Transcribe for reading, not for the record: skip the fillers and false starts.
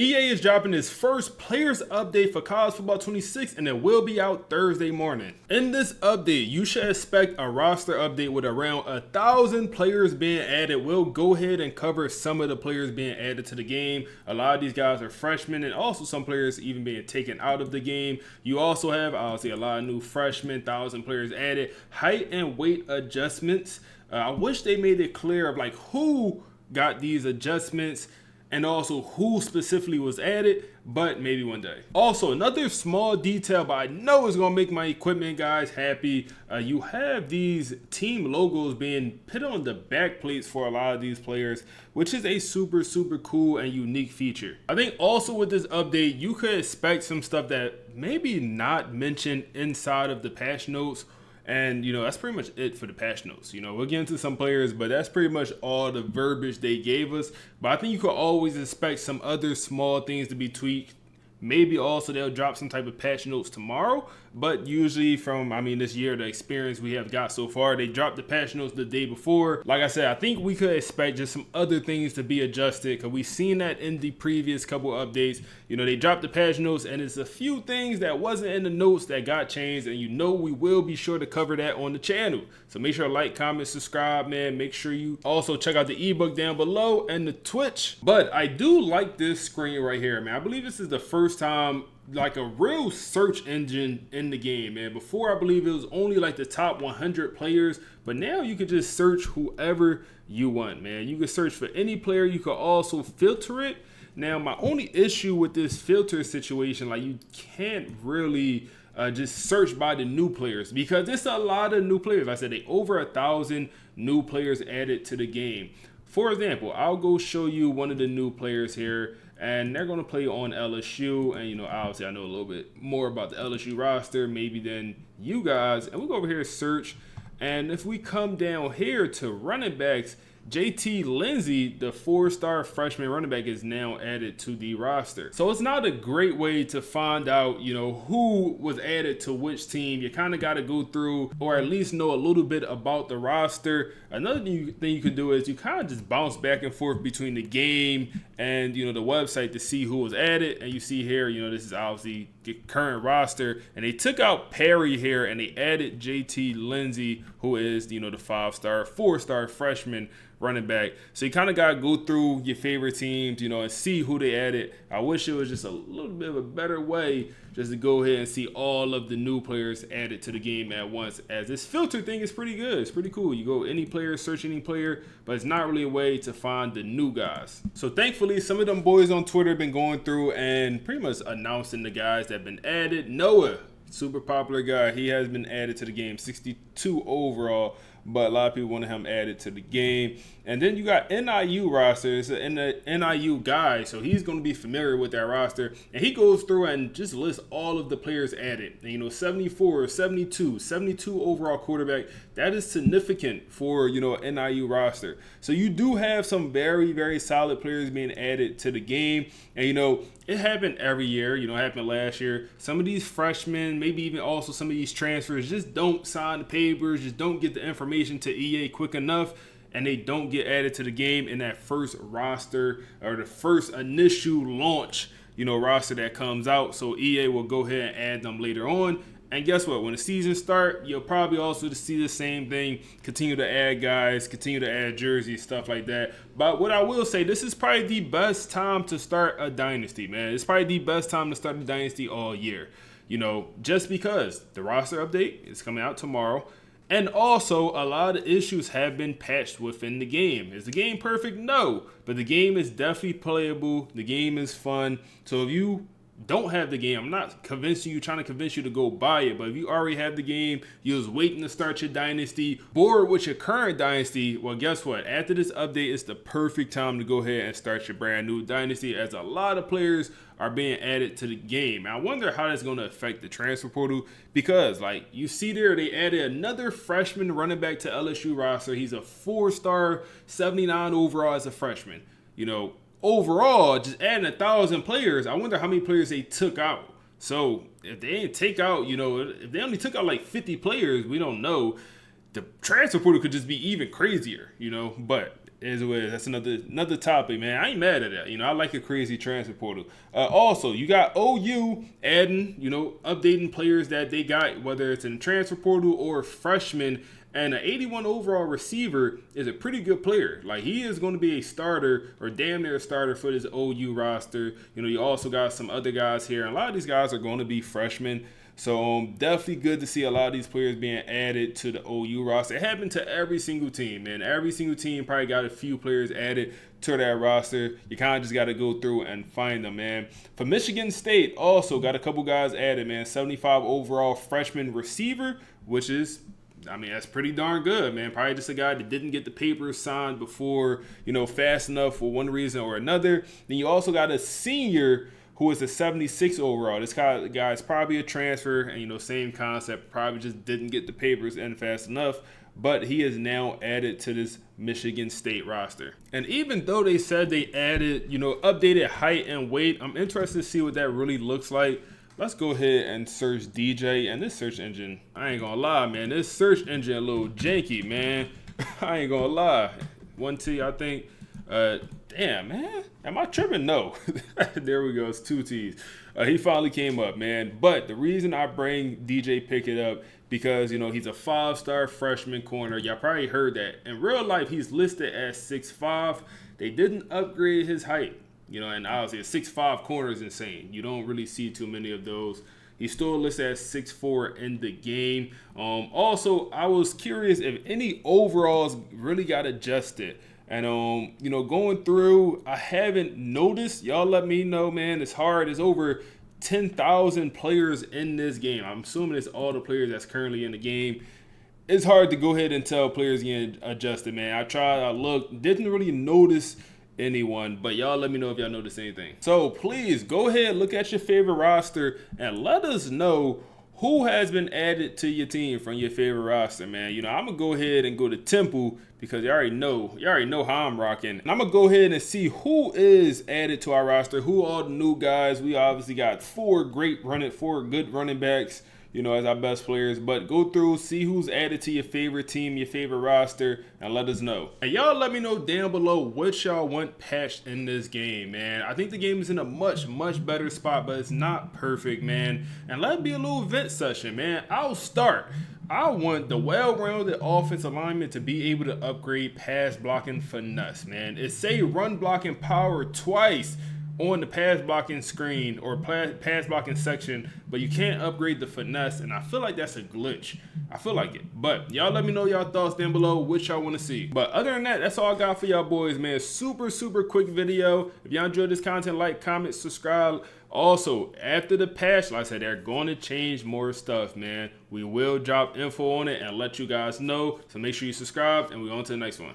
EA is dropping its first players update for College Football 26 and it will be out Thursday morning. In this update, you should expect a roster update with around 1,000 players being added. We'll go ahead and cover some of the players being added to the game. A lot of these guys are freshmen and also some players even being taken out of the game. You also have obviously a lot of new freshmen, 1,000 players added, height and weight adjustments. I wish they made it clear of like who got these adjustments and also who specifically was added, but maybe one day. Also, another small detail, but I know it's gonna make my equipment guys happy. You have these team logos being put on the back plates for a lot of these players, which is a super cool and unique feature. I think also with this update, you could expect some stuff that maybe not mentioned inside of the patch notes. And, that's pretty much it for the patch notes. We'll get into some players, but that's pretty much all the verbiage they gave us. But I think you could always expect some other small things to be tweaked. Maybe also they'll drop some type of patch notes tomorrow. But usually from, this year, the experience we have got so far, they dropped the patch notes the day before. Like I said, I think we could expect just some other things to be adjusted because we've seen that in the previous couple updates. They dropped the patch notes and it's a few things that wasn't in the notes that got changed. And we will be sure to cover that on the channel. So make sure to like, comment, subscribe, man. Make sure you also check out the ebook down below and the Twitch. But I do like this screen right here, man. I believe this is the first time like a real search engine in the game, man. Before I believe it was only like the top 100 players, but now you can just search whoever you want, man. You can search for any player. You can also filter it. Now, my only issue with this filter situation, like you can't really just search by the new players because it's a lot of new players. Like I said, they over 1,000 new players added to the game. For example, I'll go show you one of the new players here. And they're going to play on LSU. And, obviously I know a little bit more about the LSU roster maybe than you guys. And we'll go over here, search. And if we come down here to running backs, JT Lindsey, the 4-star freshman running back, is now added to the roster. So it's not a great way to find out, who was added to which team. You kind of got to go through or at least know a little bit about the roster. Another thing you can do is you kind of just bounce back and forth between the game and, the website to see who was added. And you see here, this is obviously the current roster. And they took out Perry here and they added JT Lindsey, who is, the 5-star, 4-star freshman running back. So you kind of got to go through your favorite teams, and see who they added. I wish it was just a little bit of a better way just to go ahead and see all of the new players added to the game at once, as this filter thing is pretty good. It's pretty cool. You go any player, search any player, but it's not really a way to find the new guys. So thankfully, some of them boys on Twitter have been going through and pretty much announcing the guys that have been added. Noah, super popular guy. He has been added to the game, 62 overall. But a lot of people want him added to the game. And then you got NIU roster. It's an NIU guy, so he's going to be familiar with that roster. And he goes through and just lists all of the players added. And, 74, 72 overall quarterback. That is significant for, an NIU roster. So you do have some very solid players being added to the game. And, it happened every year. It happened last year. Some of these freshmen, maybe even also some of these transfers, just don't sign the papers, just don't get the information to EA quick enough, and they don't get added to the game in that first roster or the first initial launch, roster that comes out. So EA will go ahead and add them later on. And guess what? When the season starts, you'll probably also see the same thing. Continue to add guys, continue to add jerseys, stuff like that. But what I will say, this is probably the best time to start a dynasty, man. It's probably the best time to start a dynasty all year. Just because the roster update is coming out tomorrow. And also, a lot of issues have been patched within the game. Is the game perfect? No. But the game is definitely playable. The game is fun. So if you don't have the game, I'm not trying to convince you to go buy it, but if you already have the game, you was waiting to start your dynasty, bored with your current dynasty, well, guess what? After this update, it's the perfect time to go ahead and start your brand new dynasty, as a lot of players are being added to the game. I wonder how that's going to affect the transfer portal, because like you see there, they added another freshman running back to LSU roster. He's a 4-star, 79 overall as a freshman. Overall, just adding 1,000 players, I wonder how many players they took out. So if they didn't take out, if they only took out like 50 players, we don't know. The transfer portal could just be even crazier, But is what it is. That's another topic, man. I ain't mad at that. You know, I like a crazy transfer portal. Also, you got OU adding, you know, updating players that they got, whether it's in transfer portal or freshmen. And an 81 overall receiver is a pretty good player. Like, he is going to be a starter or damn near a starter for this OU roster. You know, you also got some other guys here. And a lot of these guys are going to be freshmen. So definitely good to see a lot of these players being added to the OU roster. It happened to every single team, man. Every single team probably got a few players added to that roster. You kind of just got to go through and find them, man. For Michigan State, also got a couple guys added, man. 75 overall freshman receiver, which is, I mean, that's pretty darn good, man. Probably just a guy that didn't get the papers signed before, you know, fast enough for one reason or another. Then you also got a senior who is a 76 overall. This guy is probably a transfer, and, you know, same concept, probably just didn't get the papers in fast enough, but he is now added to this Michigan State roster. And even though they said they added, you know, updated height and weight, I'm interested to see what that really looks like. Let's go ahead and search DJ, and this search engine, I ain't gonna lie, man, this search engine a little janky, man. I ain't gonna lie. 1T, I think. Damn, man. Am I tripping? No. There we go. It's 2 T's. He finally came up, man. But the reason I bring DJ Pickett up, because, you know, he's a 5-star freshman corner. Y'all probably heard that. In real life, he's listed as 6'5". They didn't upgrade his height. You know, and obviously a 6'5" corner is insane. You don't really see too many of those. He's still listed as 6'4" in the game. Also, I was curious if any overalls really got adjusted. And, you know, going through, I haven't noticed. Y'all let me know, man. It's hard. There's over 10,000 players in this game. I'm assuming it's all the players that's currently in the game. It's hard to go ahead and tell players getting adjusted, man. I tried, I looked, didn't really notice anyone, but y'all let me know if y'all notice anything. So please go ahead, look at your favorite roster and let us know who has been added to your team from your favorite roster, man. You know, I'm gonna go ahead and go to Temple because you already know how I'm rocking. And I'm gonna go ahead and see who is added to our roster, who are all the new guys. We obviously got four good running backs, you know, as our best players. But go through, see who's added to your favorite team, your favorite roster, and let us know. And y'all let me know down below what y'all want patched in this game, man. I think the game is in a much better spot, but it's not perfect, man. And let it be a little vent session, man. I'll start. I want the well-rounded offensive alignment to be able to upgrade pass blocking finesse, man. It say run blocking power twice on the pass blocking screen or pass blocking section, but you can't upgrade the finesse, and I feel like that's a glitch. I feel like it. But y'all let me know y'all thoughts down below, what y'all want to see. But other than that, that's all I got for y'all boys, man. Super quick video. If y'all enjoyed this content, like, comment, subscribe. Also, after the patch, like I said, they're going to change more stuff, man. We will drop info on it and let you guys know. So make sure you subscribe, and we're on to the next one.